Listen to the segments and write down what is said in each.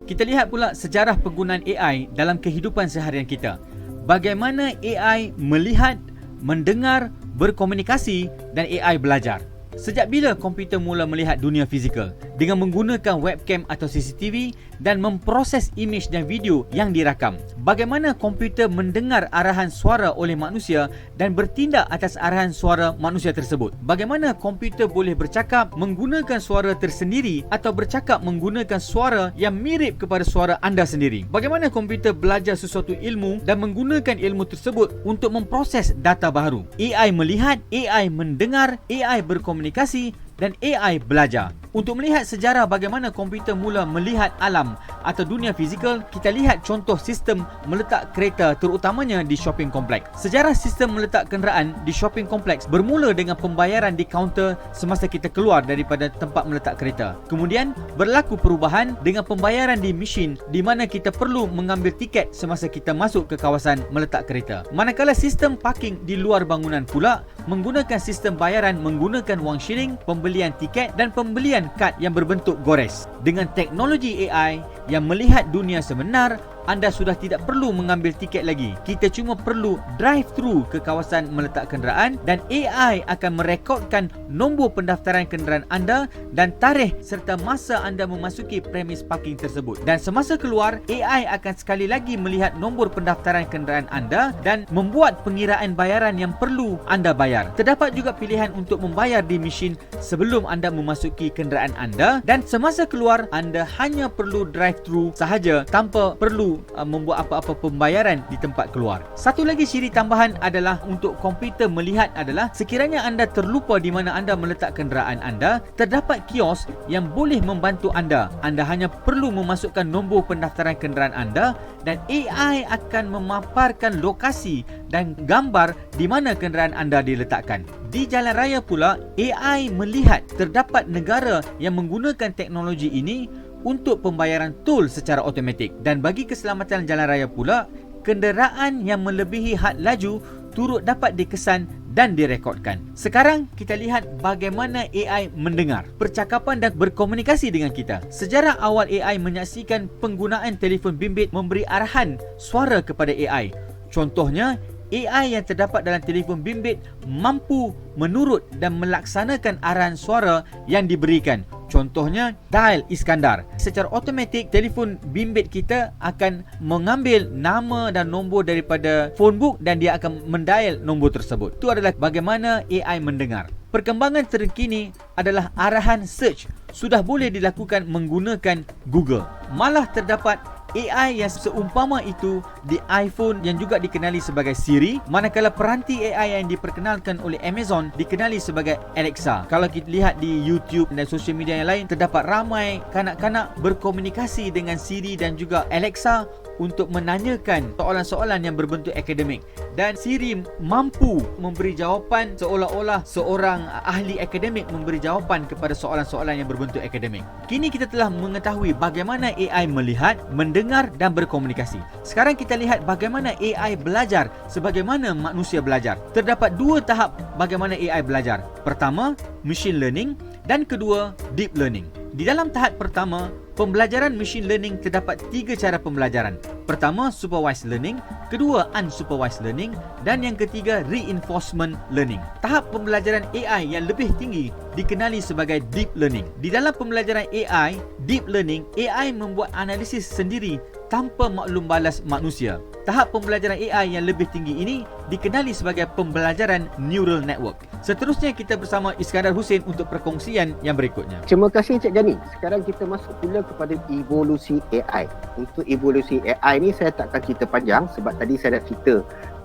Kita lihat pula sejarah penggunaan AI dalam kehidupan seharian kita. Bagaimana AI melihat, mendengar, berkomunikasi dan AI belajar. Sejak bila komputer mula melihat dunia fizikal? Dengan menggunakan webcam atau CCTV dan memproses imej dan video yang dirakam. Bagaimana komputer mendengar arahan suara oleh manusia dan bertindak atas arahan suara manusia tersebut? Bagaimana komputer boleh bercakap menggunakan suara tersendiri atau bercakap menggunakan suara yang mirip kepada suara anda sendiri? Bagaimana komputer belajar sesuatu ilmu dan menggunakan ilmu tersebut untuk memproses data baru? AI melihat, AI mendengar, AI berkomunikasi dan AI belajar. Untuk melihat sejarah bagaimana komputer mula melihat alam atau dunia fizikal, kita lihat contoh sistem meletak kereta terutamanya di shopping kompleks. Sejarah sistem meletak kenderaan di shopping kompleks bermula dengan pembayaran di kaunter semasa kita keluar daripada tempat meletak kereta. Kemudian berlaku perubahan dengan pembayaran di mesin di mana kita perlu mengambil tiket semasa kita masuk ke kawasan meletak kereta. Manakala sistem parking di luar bangunan pula menggunakan sistem bayaran menggunakan wang shilling, pembelian tiket dan pembelian kad yang berbentuk gores. Dengan teknologi AI yang melihat dunia sebenar, anda sudah tidak perlu mengambil tiket lagi. Kita cuma perlu drive thru ke kawasan meletak kenderaan dan AI akan merekodkan nombor pendaftaran kenderaan anda dan tarikh serta masa anda memasuki premis parking tersebut. Dan semasa keluar, AI akan sekali lagi melihat nombor pendaftaran kenderaan anda dan membuat pengiraan bayaran yang perlu anda bayar. Terdapat juga pilihan untuk membayar di mesin sebelum anda memasuki kenderaan anda dan semasa keluar, anda hanya perlu drive thru sahaja tanpa perlu membuat apa-apa pembayaran di tempat keluar. Satu lagi ciri tambahan adalah untuk komputer melihat adalah sekiranya anda terlupa di mana anda meletak kenderaan anda, terdapat kios yang boleh membantu anda. Anda hanya perlu memasukkan nombor pendaftaran kenderaan anda dan AI akan memaparkan lokasi dan gambar di mana kenderaan anda diletakkan. Di jalan raya pula, AI melihat terdapat negara yang menggunakan teknologi ini untuk pembayaran tol secara automatik. Dan bagi keselamatan jalan raya pula, kenderaan yang melebihi had laju turut dapat dikesan dan direkodkan. Sekarang kita lihat bagaimana AI mendengar, percakapan dan berkomunikasi dengan kita. Sejarah awal AI menyaksikan penggunaan telefon bimbit memberi arahan suara kepada AI. Contohnya, AI yang terdapat dalam telefon bimbit mampu menurut dan melaksanakan arahan suara yang diberikan. Contohnya, dial Iskandar. Secara automatik, telefon bimbit kita akan mengambil nama dan nombor daripada phone book dan dia akan mendial nombor tersebut. Itu adalah bagaimana AI mendengar. Perkembangan terkini adalah arahan search sudah boleh dilakukan menggunakan Google. Malah terdapat AI yang seumpama itu di iPhone yang juga dikenali sebagai Siri, manakala peranti AI yang diperkenalkan oleh Amazon dikenali sebagai Alexa. Kalau kita lihat di YouTube dan sosial media yang lain, terdapat ramai kanak-kanak berkomunikasi dengan Siri dan juga Alexa untuk menanyakan soalan-soalan yang berbentuk akademik. Dan Siri mampu memberi jawapan seolah-olah seorang ahli akademik memberi jawapan kepada soalan-soalan yang berbentuk akademik. Kini kita telah mengetahui bagaimana AI melihat, mendengar dan berkomunikasi. Sekarang kita lihat bagaimana AI belajar sebagaimana manusia belajar. Terdapat dua tahap bagaimana AI belajar. Pertama, machine learning dan kedua, deep learning. Di dalam tahap pertama, pembelajaran machine learning terdapat tiga cara pembelajaran. Pertama, supervised learning, kedua, unsupervised learning dan yang ketiga, reinforcement learning. Tahap pembelajaran AI yang lebih tinggi dikenali sebagai deep learning. Di dalam pembelajaran AI, deep learning, AI membuat analisis sendiri tanpa maklum balas manusia. Tahap pembelajaran AI yang lebih tinggi ini dikenali sebagai pembelajaran neural network. Seterusnya kita bersama Iskandar Hussein untuk perkongsian yang berikutnya. Terima kasih Cik Jani. Sekarang kita masuk pula kepada evolusi AI. Untuk evolusi AI ni saya takkan cerita panjang sebab tadi saya dah cerita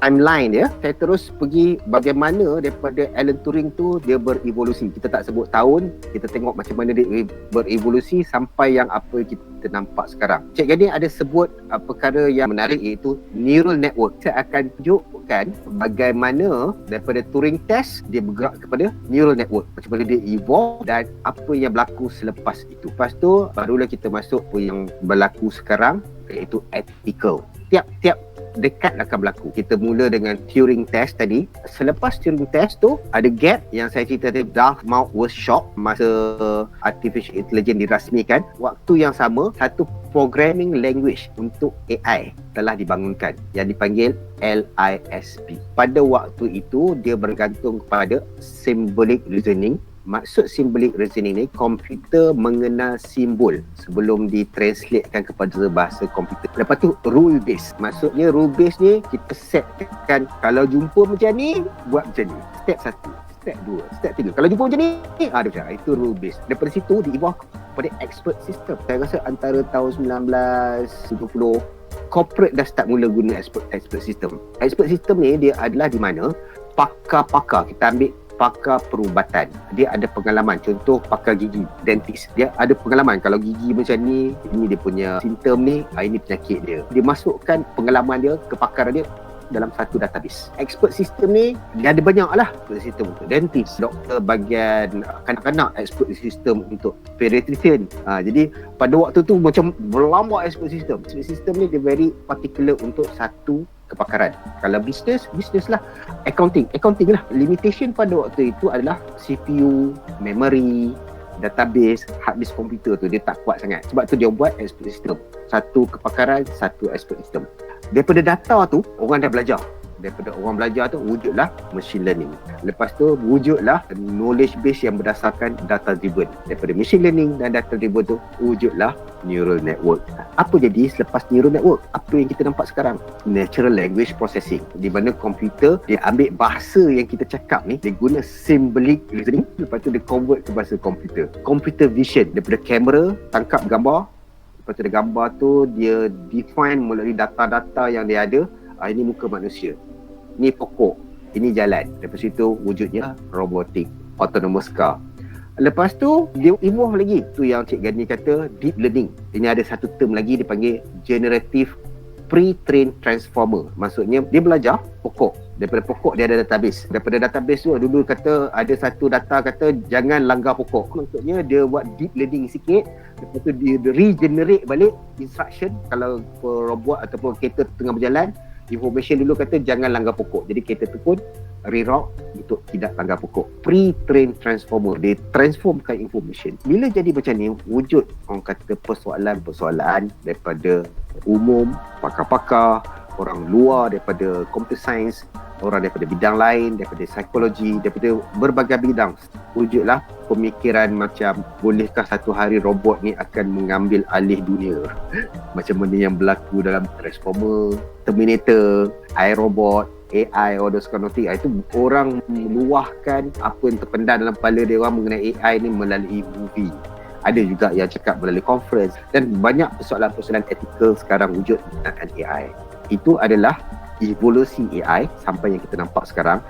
timeline dia. Saya terus pergi bagaimana daripada Alan Turing tu dia berevolusi. Kita tak sebut tahun, kita tengok macam mana dia berevolusi sampai yang apa kita nampak sekarang. Cik Jani ada sebut perkara yang menarik iaitu neural network. Saya akan tunjukkan bagaimana daripada Turing test dia bergerak kepada neural network. Macam mana dia evolve dan apa yang berlaku selepas itu. Lepas tu barulah kita masuk yang berlaku sekarang iaitu ethical. Tiap-tiap dekat akan berlaku. Kita mula dengan Turing test tadi. Selepas Turing test tu ada gap yang saya cerita tadi, Dartmouth was shocked masa artificial intelligence dirasmikan. Waktu yang sama satu programming language untuk AI telah dibangunkan yang dipanggil LISP. Pada waktu itu dia bergantung kepada symbolic reasoning. Maksud symbolic reasoning ni, komputer mengenal simbol sebelum ditranslatekan kepada bahasa komputer. Lepas tu rule based. Maksudnya rule based ni kita setkan kalau jumpa macam ni buat macam ni. Step 1, step 2, step 3. Kalau jumpa macam ni, dia macam itu rule based. Daripada situ di-evolve kepada expert system. Saya rasa antara tahun 1970 corporate dah start mula guna expert system. Expert system ni dia adalah di mana pakar-pakar, kita ambil pakar perubatan, dia ada pengalaman. Contoh pakar gigi, dentist, dia ada pengalaman kalau gigi macam ni, ini dia punya simptom ni, ini penyakit dia. Dia masukkan pengalaman dia, kepakaran dia dalam satu database. Expert system ni dia ada banyak lah. Expert system untuk dentist, doktor bahagian kanak-kanak, expert system untuk pediatrician. Jadi pada waktu tu macam berlambak expert system. Expert system ni dia very particular untuk satu kepakaran. Kalau bisnes lah. Accounting lah. Limitation pada waktu itu adalah CPU, memory, database, hard disk komputer tu dia tak kuat sangat. Sebab tu dia buat expert system. Satu kepakaran, satu expert system. Daripada data tu, orang dah belajar. Daripada orang belajar tu, wujudlah machine learning. Lepas tu, wujudlah knowledge base yang berdasarkan data driven. Daripada machine learning dan data driven tu, wujudlah neural network. Apa jadi selepas neural network? Apa yang kita nampak sekarang? Natural language processing. Di mana komputer, dia ambil bahasa yang kita cakap ni, dia guna symbolic reasoning, lepas tu dia convert ke bahasa komputer. Computer vision, daripada kamera, tangkap gambar, lepas tu gambar tu, dia define melalui data-data yang dia ada. Ini muka manusia, ni pokok, ini jalan. Lepas itu wujudnya robotik, autonomous car. Lepas tu dia evolve lagi. Tu yang Cik Gani kata deep learning. Ini ada satu term lagi dipanggil generative pre-trained transformer. Maksudnya dia belajar pokok. Daripada pokok dia ada database. Daripada database tu dulu kata ada satu data kata jangan langgar pokok. Maksudnya dia buat deep learning sikit. Lepas tu dia regenerate balik instruction. Kalau robot ataupun kereta tengah berjalan, information dulu kata jangan langgar pokok. Jadi kereta tu pun reroute untuk tidak langgar pokok. Pre-trained transformer. Dia transformkan information. Bila jadi macam ni, wujud orang kata persoalan-persoalan daripada umum, pakar-pakar, orang luar daripada computer science, orang daripada bidang lain, daripada psikologi, daripada berbagai bidang. Wujudlah pemikiran macam bolehkah satu hari robot ni akan mengambil alih dunia. Macam mana yang berlaku dalam Transformer, Terminator, iRobot, AI, all those kind of thing. Itu orang meluahkan apa yang terpendam dalam kepala dia orang mengenai AI ni melalui movie. Ada juga yang cakap melalui conference, dan banyak persoalan-persoalan etikal sekarang wujud menggunakan AI. Itu adalah evolusi AI sampai yang kita nampak sekarang.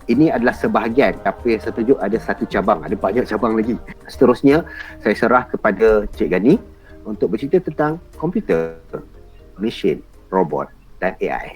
Ini adalah sebahagian. Apa yang saya tunjuk ada satu cabang, ada banyak cabang lagi. Seterusnya saya serah kepada Cik Gani untuk bercerita tentang komputer, mesin, robot dan AI.